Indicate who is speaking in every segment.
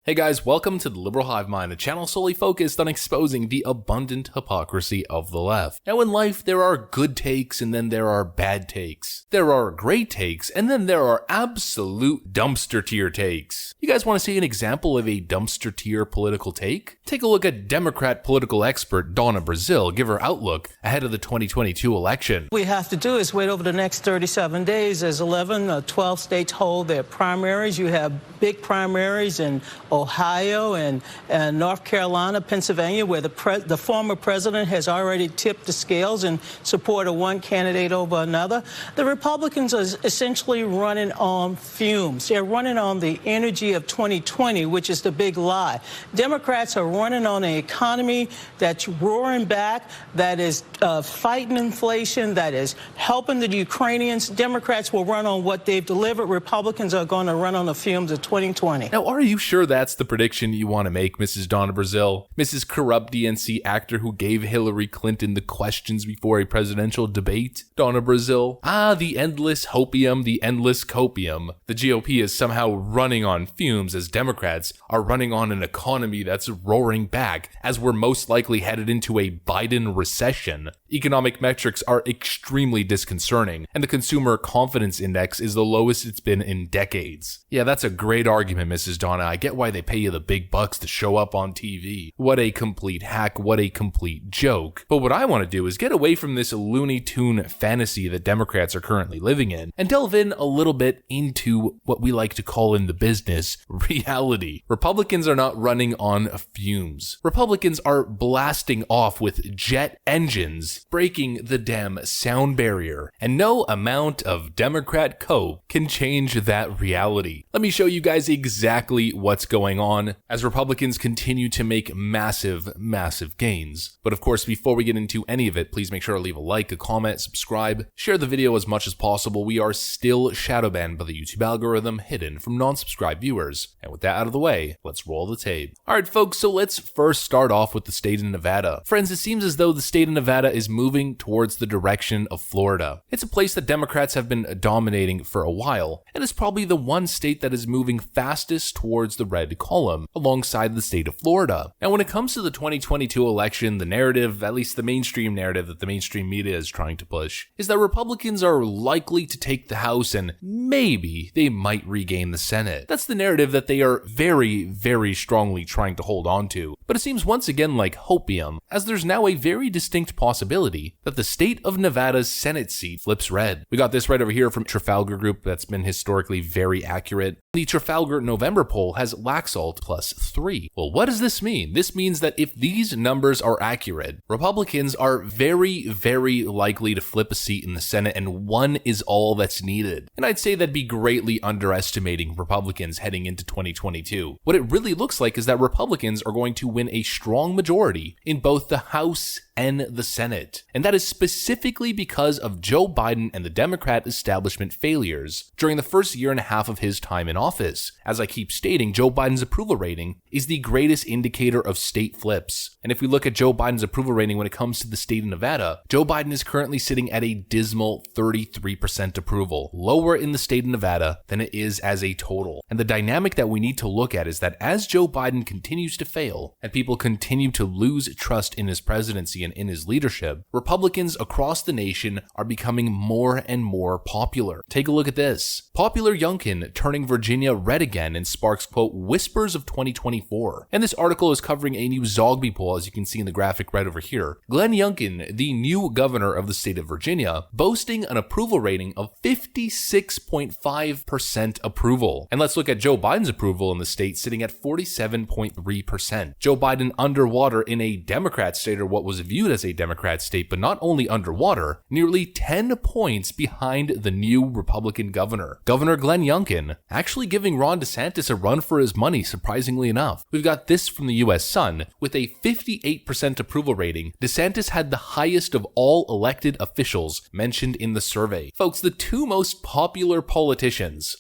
Speaker 1: Hey guys, welcome to the Liberal Hive Mind, a channel solely focused on exposing the abundant hypocrisy of the left. Now in life, there are good takes and then there are bad takes. There are great takes and then there are absolute dumpster tier takes. You guys want to see an example of a dumpster tier political take? Take a look at Democrat political expert Donna Brazile give her outlook ahead of the 2022 election.
Speaker 2: What we have to do is wait over the next 37 days as 12 states hold their primaries. You have big primaries in Ohio and North Carolina, Pennsylvania, where the former president has already tipped the scales in support of one candidate over another. The Republicans are essentially running on fumes. They're running on the energy of 2020, which is the big lie. Democrats are running on an economy that's roaring back, that is fighting inflation, that is helping the Ukrainians. Democrats will run on what they've delivered. Republicans are going to run on the fumes of 2020.
Speaker 1: Now, are you sure that's the prediction you want to make, Mrs. Donna Brazile? Mrs. Corrupt DNC actor who gave Hillary Clinton the questions before a presidential debate? Donna Brazile? The endless hopium, the endless copium. The GOP is somehow running on fumes as Democrats are running on an economy that's roaring back as we're most likely headed into a Biden recession. Economic metrics are extremely disconcerting, and the consumer confidence index is the lowest it's been in decades. Yeah, that's a great argument, Mrs. Donna. I get why they pay you the big bucks to show up on TV. What a complete hack, what a complete joke. But what I want to do is get away from this Looney Tune fantasy that Democrats are currently living in and delve in a little bit into what we like to call in the business reality. Republicans are not running on fumes. Republicans are blasting off with jet engines, breaking the damn sound barrier, and no amount of Democrat coke can change that reality. Let me show you guys exactly what's going on as Republicans continue to make massive gains. But of course, before we get into any of it, please make sure to leave a like, a comment, subscribe, share the video as much as possible. We are still shadow banned by the YouTube algorithm, hidden from non-subscribed viewers. And with that out of the way, let's roll the tape. Alright folks, so let's first start off with the state of Nevada. Friends, it seems as though the state of Nevada is moving towards the direction of Florida. It's a place that Democrats have been dominating for a while, and it's probably the one state that is moving fastest towards the red column, alongside the state of Florida. And when it comes to the 2022 election, the narrative, at least the mainstream narrative that the mainstream media is trying to push, is that Republicans are likely to take the House and maybe they might regain the Senate. That's the narrative that they are very strongly trying to hold on to. But it seems once again like hopium, as there's now a very distinct possibility that the state of Nevada's Senate seat flips red. We got this right over here from Trafalgar Group that's been historically very accurate. The Trafalgar November poll has Laxalt +3. Well, what does this mean? This means that if these numbers are accurate, Republicans are very likely to flip a seat in the Senate, and one is all that's needed. And I'd say that'd be greatly underestimating Republicans heading into 2022. What it really looks like is that Republicans are going to win a strong majority in both the House and the Senate. And that is specifically because of Joe Biden and the Democrat establishment failures during the first year and a half of his time in office. As I keep stating, Joe Biden's approval rating is the greatest indicator of state flips. And if we look at Joe Biden's approval rating when it comes to the state of Nevada, Joe Biden is currently sitting at a dismal 33% approval, lower in the state of Nevada than it is as a total. And the dynamic that we need to look at is that as Joe Biden continues to fail and people continue to lose trust in his presidency and in his leadership, Republicans across the nation are becoming more and more popular. Take a look at this. Popular Youngkin turning Virginia red again and sparks, quote, whispers of 2024. And this article is covering a new Zogby poll, as you can see in the graphic right over here. Glenn Youngkin, the new governor of the state of Virginia, boasting an approval rating of 56.5% approval. And let's look at Joe Biden's approval in the state, sitting at 47.3%. Joe Biden underwater in a Democrat state, or what was viewed as a Democrat state, but not only underwater, nearly 10 points behind the new Republican governor. Governor Glenn Youngkin actually giving Ron DeSantis a run for his money, surprisingly enough. We've got this from the US Sun. With a 58% approval rating, DeSantis had the highest of all elected officials mentioned in the survey. Folks, the two most popular politicians,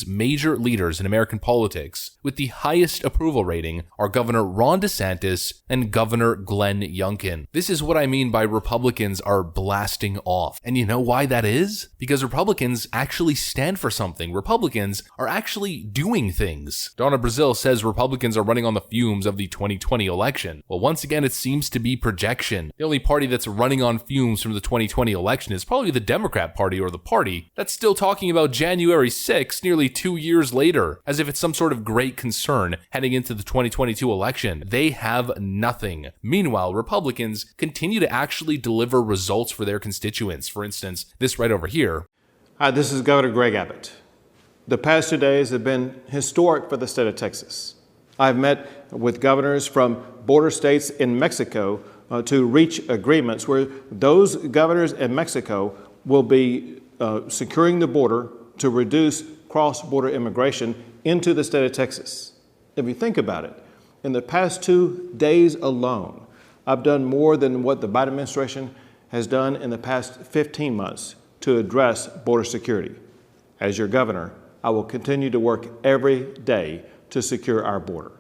Speaker 1: major leaders in American politics, with the highest approval rating are Governor Ron DeSantis and Governor Glenn Glenn Youngkin. This is what I mean by Republicans are blasting off. And you know why that is? Because Republicans actually stand for something. Republicans are actually doing things. Donna Brazile says Republicans are running on the fumes of the 2020 election. Well, once again, it seems to be projection. The only party that's running on fumes from the 2020 election is probably the Democrat Party, or the party that's still talking about January 6th nearly 2 years later, as if it's some sort of great concern heading into the 2022 election. They have nothing. Meanwhile, Republicans continue to actually deliver results for their constituents. For instance, this right over here.
Speaker 3: Hi, this is Governor Greg Abbott. The past 2 days have been historic for the state of Texas. I've met with governors from border states in Mexico to reach agreements where those governors in Mexico will be securing the border to reduce cross-border immigration into the state of Texas. If you think about it, in the past 2 days alone, I've done more than what the Biden administration has done in the past 15 months to address border security. As your governor, I will continue to work every day to secure our border.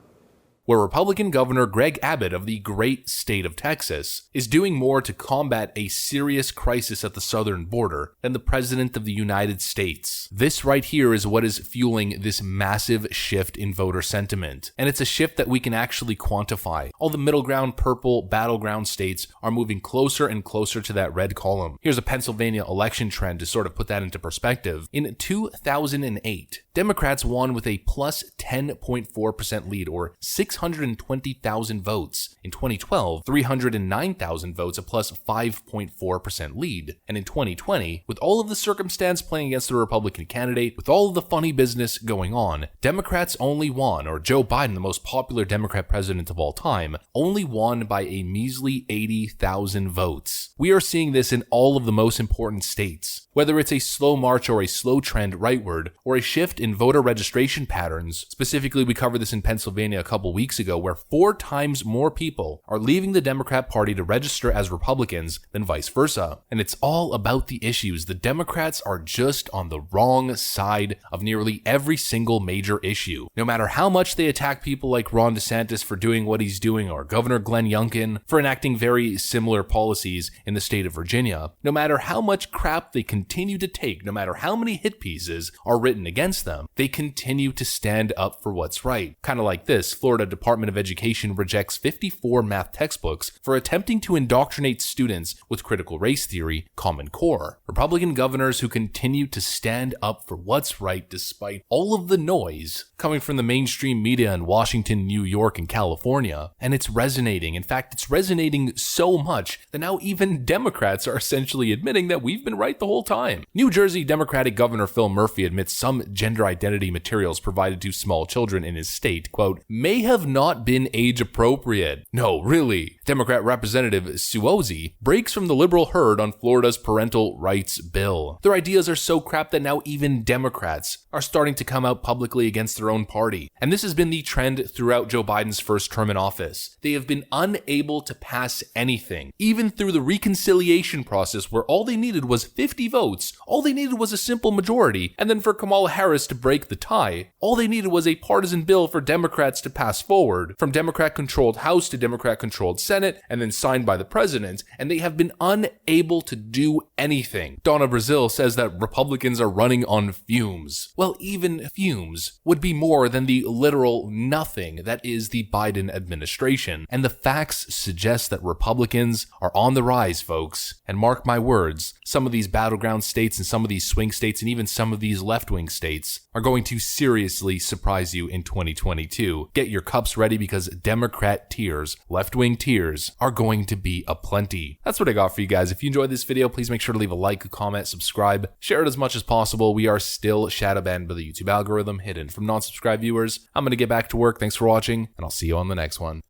Speaker 1: Where Republican Governor Greg Abbott of the great state of Texas is doing more to combat a serious crisis at the southern border than the President of the United States. This right here is what is fueling this massive shift in voter sentiment. And it's a shift that we can actually quantify. All the middle ground, purple, battleground states are moving closer and closer to that red column. Here's a Pennsylvania election trend to sort of put that into perspective. In 2008, Democrats won with a plus 10.4% lead, or 620,000 votes. In 2012, 309,000 votes, a plus 5.4% lead. And in 2020, with all of the circumstance playing against the Republican candidate, with all of the funny business going on, Democrats only won, or Joe Biden, the most popular Democrat president of all time, only won by a measly 80,000 votes. We are seeing this in all of the most important states. Whether it's a slow march or a slow trend rightward, or a shift in voter registration patterns, specifically we covered this in Pennsylvania a couple weeks ago, where 4 times more people are leaving the Democrat Party to register as Republicans than vice versa. And it's all about the issues. The Democrats are just on the wrong side of nearly every single major issue. No matter how much they attack people like Ron DeSantis for doing what he's doing, or Governor Glenn Youngkin for enacting very similar policies in the state of Virginia, no matter how much crap they continue to take, no matter how many hit pieces are written against them, they continue to stand up for what's right. Kind of like this, Florida Department of Education rejects 54 math textbooks for attempting to indoctrinate students with critical race theory, Common Core. Republican governors who continue to stand up for what's right despite all of the noise coming from the mainstream media in Washington, New York, and California. And it's resonating. In fact, it's resonating so much that now even Democrats are essentially admitting that we've been right the whole time. New Jersey Democratic Governor Phil Murphy admits some gender identity materials provided to small children in his state, quote, may have not been age appropriate. No, really. Democrat Representative Suozzi breaks from the liberal herd on Florida's parental rights bill. Their ideas are so crap that now even Democrats are starting to come out publicly against their own party. And this has been the trend throughout Joe Biden's first term in office. They have been unable to pass anything, even through the reconciliation process where all they needed was 50 votes. All they needed was a simple majority, and then for Kamala Harris to break the tie, all they needed was a partisan bill for Democrats to pass forward, from Democrat-controlled House to Democrat-controlled Senate, and then signed by the president, and they have been unable to do anything. Donna Brazile says that Republicans are running on fumes. Well, even fumes would be more than the literal nothing that is the Biden administration, and the facts suggest that Republicans are on the rise, folks. And mark my words, some of these battleground states and some of these swing states and even some of these left-wing states are going to seriously surprise you in 2022. Get your cups ready because Democrat tears, left-wing tears, are going to be aplenty. That's what I got for you guys. If you enjoyed this video, please make sure to leave a like, a comment, subscribe, share it as much as possible. We are still shadow banned by the YouTube algorithm, hidden from non-subscribed viewers. I'm going to get back to work. Thanks for watching, and I'll see you on the next one.